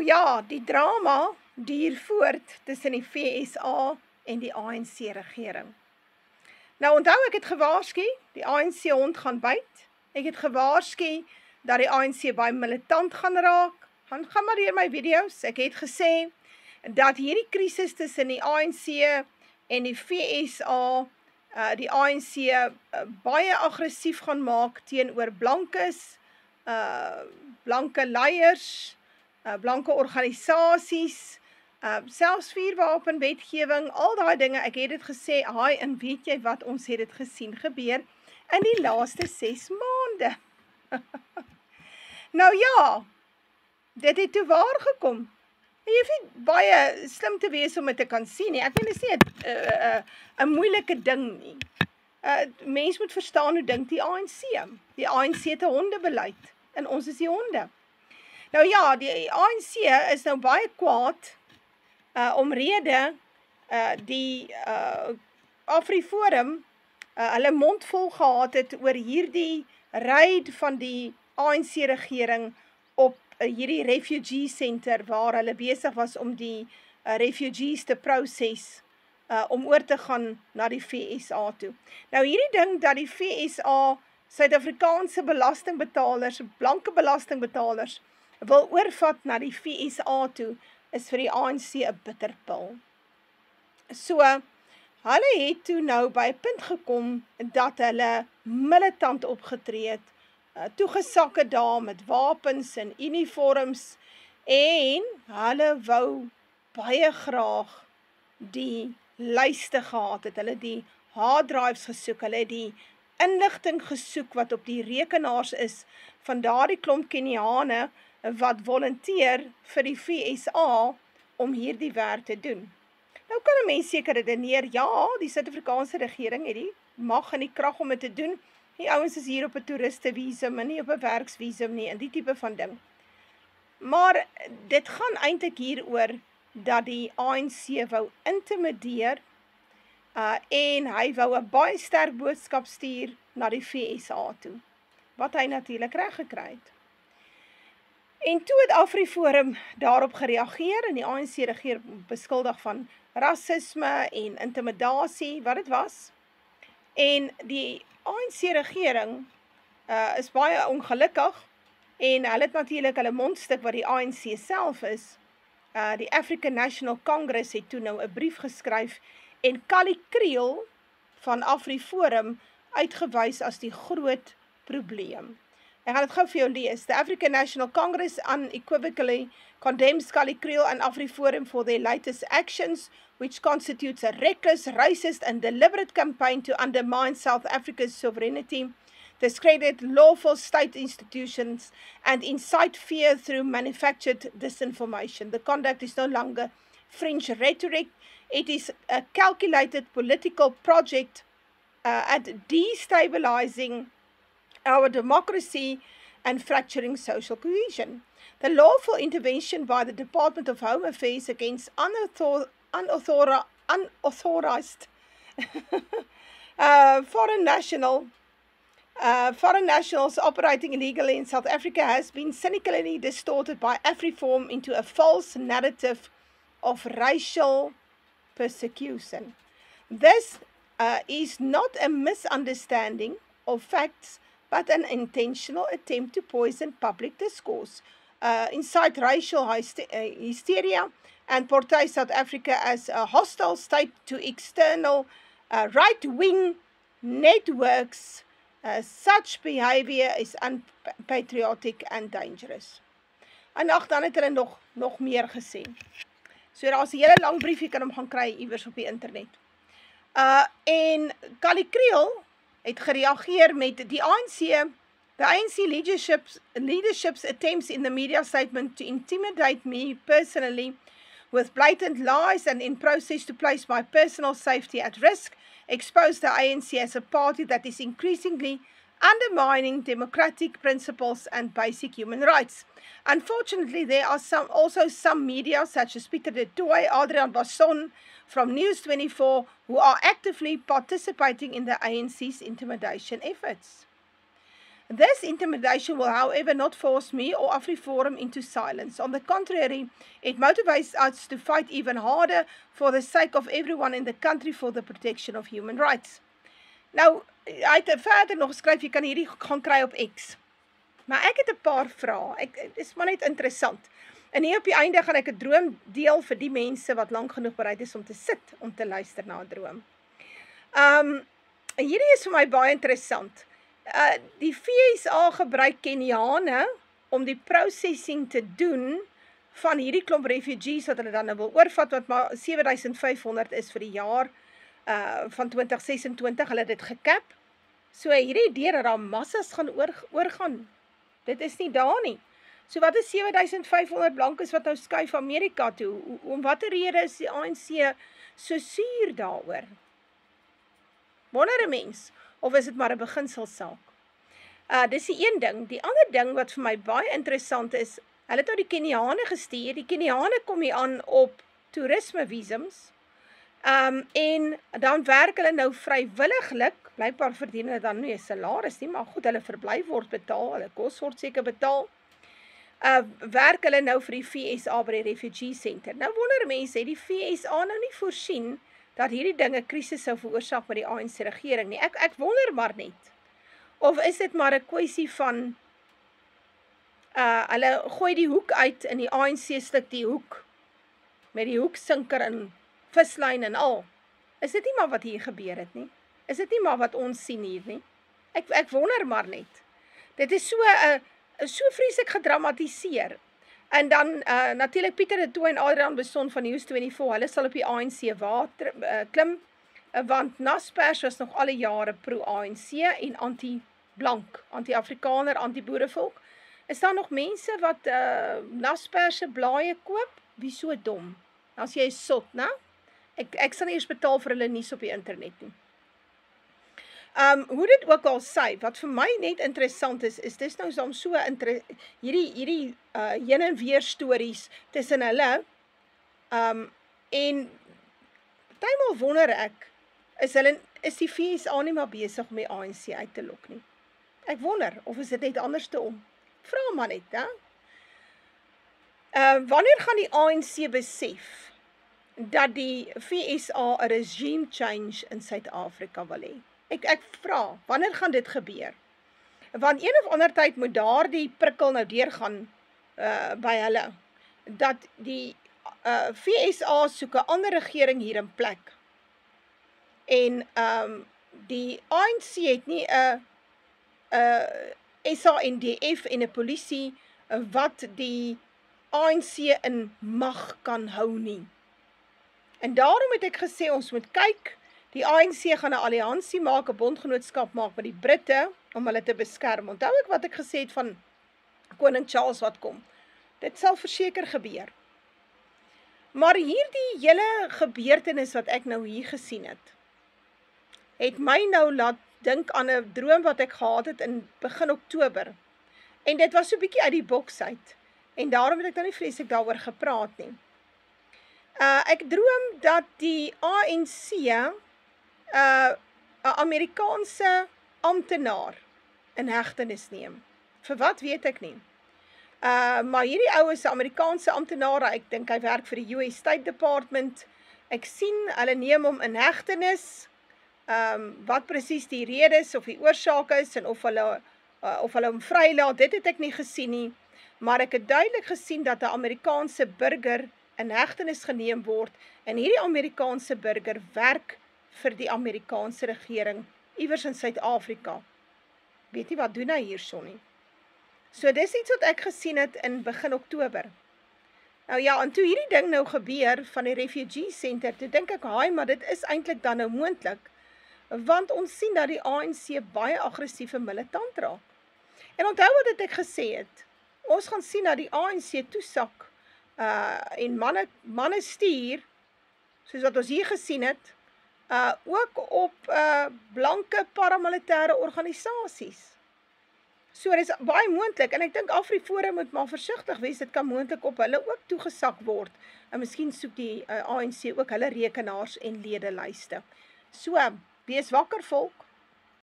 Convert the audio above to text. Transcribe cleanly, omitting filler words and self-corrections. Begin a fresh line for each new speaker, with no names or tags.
Nou ja, die drama duur voort tussen die FSA en die ANC-regering. Nou onthou, ek het gewaarsku, die ANC-hond gaan byt. Ek het gewaarsku dat die ANC baie militant gaan raak. Gaan maar deur my video's. Ek het gesê dat hierdie krisis tussen die ANC en die FSA, die ANC baie aggressief gaan maak teenoor blankes, blanke leiers, blanke organisasies, selfs vuurwapenwetgewing, al daai dinge, ek het dit gesê, en weet jy wat, ons het dit gesien gebeur in die laaste 6 maande. Nou ja, dit het toe waar gekom. Jy hoef nie baie slim te wees om dit te kan sien nie. Ek meen, dit is nie 'n moeilike ding nie. Mens moet verstaan hoe dink die ANC. Die ANC het 'n hondebeleid en ons is die honde. Nou ja, die ANC is nou baie kwaad omrede die AfriForum hulle mond vol gehad het oor hierdie raid van die ANC-regering op hierdie refugee center waar hulle besig was om die refugees te proses om oor te gaan na die FSA toe. Nou hierdie ding dat die FSA Suid-Afrikaanse belastingbetalers, blanke belastingbetalers wil oorvat na die FSA toe, is vir die ANC 'n bitterpil. So, hulle het toe nou by 'n punt gekom dat hulle militant opgetree het, toegesakke daar met wapens en uniforms, en hulle wou baie graag die lyste gehad het, hulle die harddrives gesoek, hulle het die inligting gesoek wat op die rekenaars is van daardie klomp Keniane wat volunteer vir die FSA om hierdie werk te doen. Nou kan 'n mens seker redeneer, ja, die Suid-Afrikaanse regering het die mag en die krag om dit te doen. Die ouens is hier op 'n toeristevisum en nie op 'n werksvisum nie, en die tipe van ding. Maar dit gaan eintlik hieroor dat die ANC wou intimideer en hy wou 'n baie sterk boodskap stuur na die FSA toe, wat hy natuurlik reg gekry het. En toe het AfriForum daarop gereageer en die ANC regering beskuldig van rasisme en intimidasie, wat dit was. En die ANC-regering is baie ongelukkig en hulle het natuurlik hulle mondstuk wat die ANC self is. Die African National Congress het toe nou 'n brief geskryf en Kali Kriel van AfriForum uitgewys as die groot probleem. Ek gaan dit gou vir jou lees. The African National Congress unequivocally condemns Kali Kriel and AfriForum for their latest actions, which constitutes a reckless, racist and deliberate campaign to undermine South Africa's sovereignty, discredit lawful state institutions, and incite fear through manufactured disinformation. The conduct is no longer French rhetoric. It is a calculated political project at destabilizing our democracy and fracturing social cohesion. The lawful intervention by the Department of Home Affairs against unauthorized foreign nationals operating illegally in South Africa has been cynically distorted by AfriForum into a false narrative of racial persecution. This is not a misunderstanding of facts, but an intentional attempt to poison public discourse, incite racial hysteria, and portray South Africa as a hostile state to external right-wing networks. Such behavior is unpatriotic and dangerous. En dan het hulle nog meer gesê. So daar's 'n hele lang brief, jy kan hom gaan kry iewers op die internet. En Kali Kriel het gereageer met the ANC leadership's attempts in the media statement to intimidate me personally with blatant lies and in process to place my personal safety at risk, expose the ANC as a party that is increasingly undermining democratic principles and basic human rights. Unfortunately, there are also some media, such as Pieter de Tooy, Adrian Basson from News24, who are actively participating in the ANC's intimidation efforts. This intimidation will, however, not force me or AfriForum into silence. On the contrary, it motivates us to fight even harder for the sake of everyone in the country for the protection of human rights. Nou, hy het verder nog geskryf, jy kan hierdie gaan kry op X. Maar ek het 'n paar vrae. Dit is maar net interessant. En hier op die einde gaan ek 'n droom deel vir die mense wat lank genoeg bereid is om te sit, om te luister na 'n droom. Hierdie is vir my baie interessant. Die FSA gebruik Keniane om die processing te doen van hierdie klomp refugees wat hulle dan nou wil oorvat, wat maar 7500 is vir die jaar van 2026, hulle het dit gekap. So hierdie idee dat daar massas gaan oorgaan, dit is nie daar nie. So wat is 7500 blankes wat nou skuif Amerika toe? Om watter rede is die ANC so suur daaroor? Wonder 'n mens, of is dit maar 'n beginselsaak? Dis die een ding. Die ander ding wat vir my baie interessant is, hulle het nou die Keniane gestuur. Die Keniane kom hier aan op toerismevisums. En dan werk hulle nou vrywilliglik, blykbaar verdien hulle dan nie 'n salaris nie, maar goed, hulle verblyf word betaal, hulle kos word seker betaal. Werk hulle nou vir die FSA by die Refugee Center. Nou wonder mense, het die FSA nou nie voorsien dat hierdie dinge krisis sou veroorsaak met die ANC regering nie. Ek wonder maar net. Of is dit maar 'n kwessie van hulle gooi die hoek uit in die ANC stuk die hoek met die hoeksinker en vislyn en al. Is dit nie maar wat hier gebeur het nie? Is dit nie maar wat ons sien hier nie? Ek wonder maar net. Dit is so vreeslik gedramatiseer. En dan natuurlik Pieter de Tooy en Adrian Beson van News24, hulle sal op die ANC water klim, want Naspers was nog alle jare pro-ANC en anti-blank, anti-Afrikaner, anti-boerevolk. Is daar nog mense wat Naspers se blaaie koop? Wie so dom? As jy is sot, né? Ek sal nie eers betaal vir hulle nuus op die internet nie. Hoe dit ook al sê, wat vir my net interessant is dis nou soms so hierdie heen en weer stories tussen hulle, en partymal wonder ek, is die FSA nie maar besig om die ANC uit te lok nie? Ek wonder, of is dit net anders te om? Vra maar net, hè? Wanneer gaan die ANC besef dat die FSA 'n regime change in Suid-Afrika wil hê? Ek vra, wanneer gaan dit gebeur? Want een of ander tyd moet daar die prikkel nou deurgaan by hulle, dat die FSA soek 'n ander regering hier in plek. En die ANC het nie 'n SANDF en 'n polisie wat die ANC in mag kan hou nie. En daarom het ek gesê, ons moet kyk, die ANC gaan 'n alliansie maak, 'n bondgenootskap maak met die Britte, om hulle te beskerm. Onthou ek wat ek gesê het van Koning Charles wat kom? Dit sal verseker gebeur. Maar hierdie hele gebeurtenis wat ek nou hier gesien het my nou laat dink aan 'n droom wat ek gehad het in begin Oktober. En dit was so 'n bietjie uit die boks uit. En daarom het ek nou nie vreeslik daaroor gepraat nie. Ek droom dat die ANC 'n Amerikaanse amptenaar in hegtenis neem. Vir wat weet ek nie. Maar hierdie ou is 'n Amerikaanse amptenaar, ek dink hy werk vir die US State Department. Ek sien hulle neem hom in hegtenis. Wat presies die rede is of die oorsaak is en of hulle hom vrylaat, dit het ek nie gesien nie. Maar ek het duidelik gesien dat 'n Amerikaanse burger in hegtenis geneem word en hierdie Amerikaanse burger werk vir die Amerikaanse regering iewers in Suid-Afrika. Weet nie wat doen hy hierson nie. So dis iets wat ek gesien het in begin Oktober. Nou ja, en toe hierdie ding nou gebeur van die Refugee Center, toe dink ek, maar dit is eintlik dan nou moontlik, want ons sien dat die ANC baie aggressief en militant raak. En onthou wat ek gesê het, ons gaan sien dat die ANC toesak en manne stuur, soos wat ons hier gesien het, ook op blanke paramilitêre organisasies. So dit is baie moontlik, en ek dink AfriForum moet maar versigtig wees, dit kan moontlik op hulle ook toegesak word, en miskien soek die ANC ook hulle rekenaars en ledelyste. So, wees wakker volk.